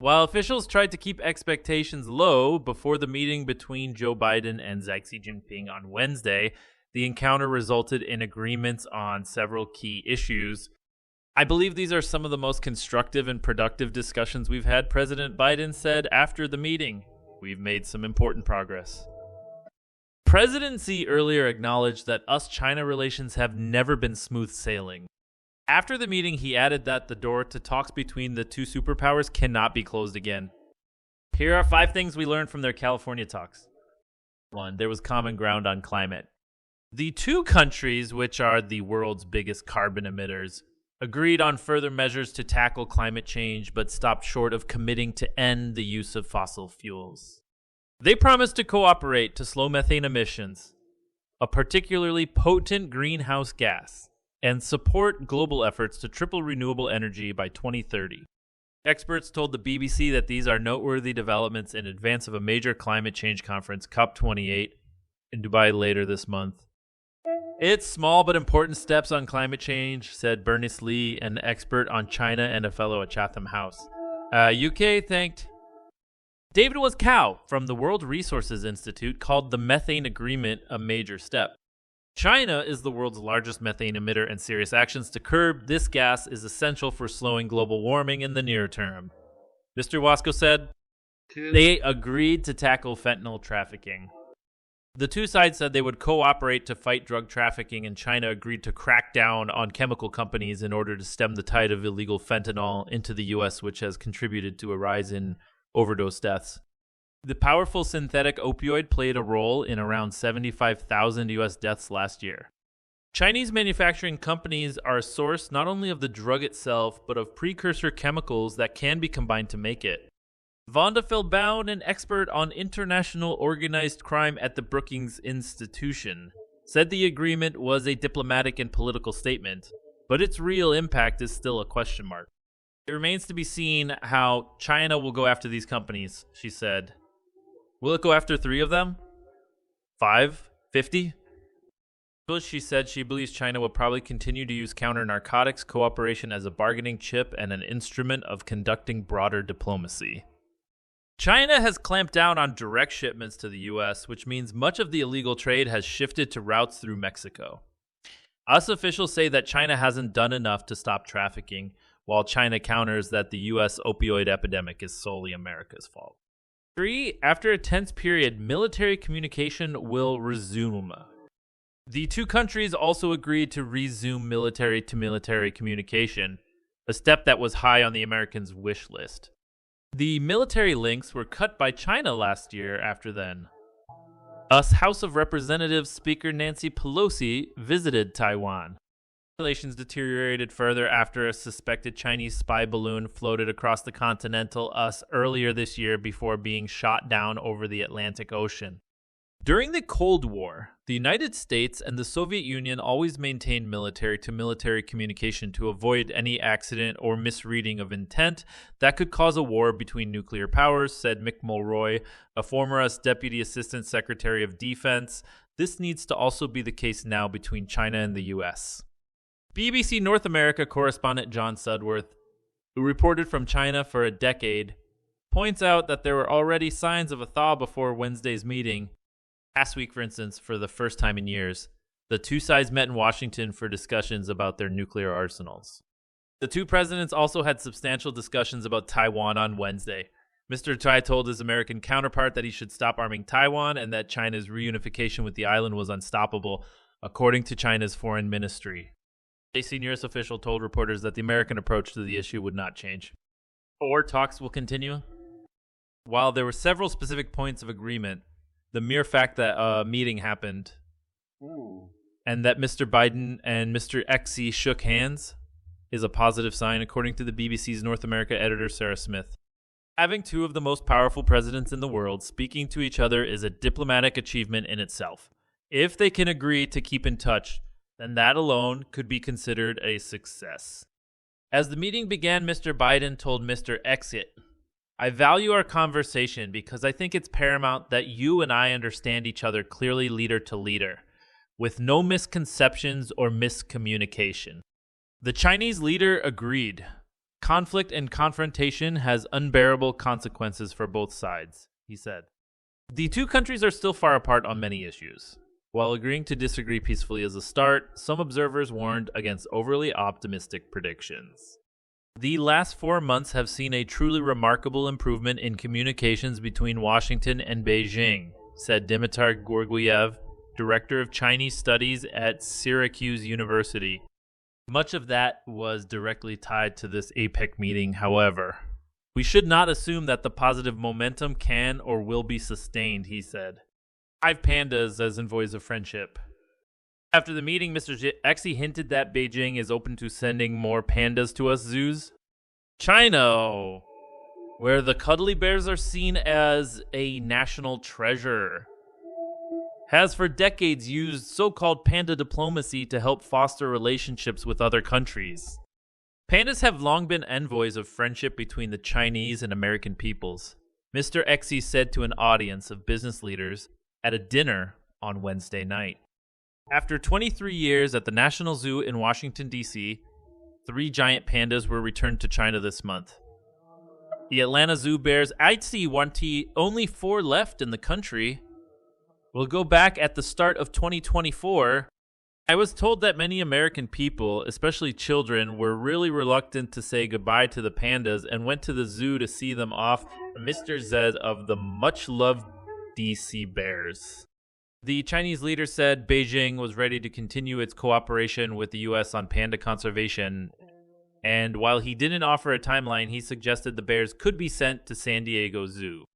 While officials tried to keep expectations low before the meeting between Joe Biden and Xi Jinping on Wednesday, the encounter resulted in agreements on several key issues. I believe these are some of the most constructive and productive discussions we've had, President Biden said after the meeting. We've made some important progress. President Xi earlier acknowledged that US-China relations have never been smooth sailing. After the meeting, he added that the door to talks between the two superpowers cannot be closed again. Here are 5 things we learned from their California talks. 1. There was common ground on climate. The two countries, which are the world's biggest carbon emitters, agreed on further measures to tackle climate change, but stopped short of committing to end the use of fossil fuels. They promised to cooperate to slow methane emissions, a particularly potent greenhouse gas, and support global efforts to triple renewable energy by 2030. Experts told the BBC that these are noteworthy developments in advance of a major climate change conference, COP28, in Dubai later this month. It's small but important steps on climate change, said Bernice Lee, an expert on China and a fellow at Chatham House. UK thanked. David Waskow from the World Resources Institute called the methane agreement a major step. China is the world's largest methane emitter, and serious actions to curb this gas is essential for slowing global warming in the near term. Mr. Waskow said they agreed to tackle fentanyl trafficking. The two sides said they would cooperate to fight drug trafficking, and China agreed to crack down on chemical companies in order to stem the tide of illegal fentanyl into the U.S., which has contributed to a rise in overdose deaths. The powerful synthetic opioid played a role in around 75,000 U.S. deaths last year. Chinese manufacturing companies are a source not only of the drug itself, but of precursor chemicals that can be combined to make it. Vonda Feldbaum, an expert on international organized crime at the Brookings Institution, said the agreement was a diplomatic and political statement, but its real impact is still a question mark. It remains to be seen how China will go after these companies, she said. Will it go after 3 of them? 5? 50? She said she believes China will probably continue to use counter-narcotics cooperation as a bargaining chip and an instrument of conducting broader diplomacy. China has clamped down on direct shipments to the U.S., which means much of the illegal trade has shifted to routes through Mexico. US officials say that China hasn't done enough to stop trafficking, while China counters that the U.S. opioid epidemic is solely America's fault. 3. After a tense period, military communication will resume. The two countries also agreed to resume military-to-military communication, a step that was high on the Americans' wish list. The military links were cut by China last year after then. US House of Representatives Speaker Nancy Pelosi visited Taiwan. Relations deteriorated further after a suspected Chinese spy balloon floated across the continental US earlier this year before being shot down over the Atlantic Ocean. During the Cold War, the United States and the Soviet Union always maintained military-to-military communication to avoid any accident or misreading of intent that could cause a war between nuclear powers, said Mick Mulroy, a former US Deputy Assistant Secretary of Defense. This needs to also be the case now between China and the U.S. BBC North America correspondent John Sudworth, who reported from China for a decade, points out that there were already signs of a thaw before Wednesday's meeting. Last week, for instance, for the first time in years, the two sides met in Washington for discussions about their nuclear arsenals. The two presidents also had substantial discussions about Taiwan on Wednesday. Mr. Tsai told his American counterpart that he should stop arming Taiwan and that China's reunification with the island was unstoppable, according to China's foreign ministry. A senior US official told reporters that the American approach to the issue would not change. Or talks will continue. While there were several specific points of agreement, the mere fact that a meeting happened and that Mr. Biden and Mr. Xi shook hands is a positive sign, according to the BBC's North America editor Sarah Smith. Having two of the most powerful presidents in the world speaking to each other is a diplomatic achievement in itself. If they can agree to keep in touch, then that alone could be considered a success. As the meeting began, Mr. Biden told Mr. Xi, "I value our conversation because I think it's paramount that you and I understand each other clearly leader to leader, with no misconceptions or miscommunication." The Chinese leader agreed. Conflict and confrontation has unbearable consequences for both sides, he said. The two countries are still far apart on many issues. While agreeing to disagree peacefully as a start, some observers warned against overly optimistic predictions. The last 4 months have seen a truly remarkable improvement in communications between Washington and Beijing, said Dimitar Georgiev, director of Chinese studies at Syracuse University. Much of that was directly tied to this APEC meeting, however. We should not assume that the positive momentum can or will be sustained, he said. 5 pandas as envoys of friendship. After the meeting, Mr. Xi hinted that Beijing is open to sending more pandas to us zoos. China, where the cuddly bears are seen as a national treasure, has for decades used so-called panda diplomacy to help foster relationships with other countries. Pandas have long been envoys of friendship between the Chinese and American peoples, Mr. Xi said to an audience of business leaders at a dinner on Wednesday night. After 23 years at the National Zoo in Washington, D.C., 3 giant pandas were returned to China this month. The Atlanta Zoo bears only 4 left in the country. We'll go back at the start of 2024. I was told that many American people, especially children, were really reluctant to say goodbye to the pandas and went to the zoo to see them off. Mr. Zed of the much-loved DC Bears. The Chinese leader said Beijing was ready to continue its cooperation with the U.S. on panda conservation, and while he didn't offer a timeline, he suggested the bears could be sent to San Diego Zoo.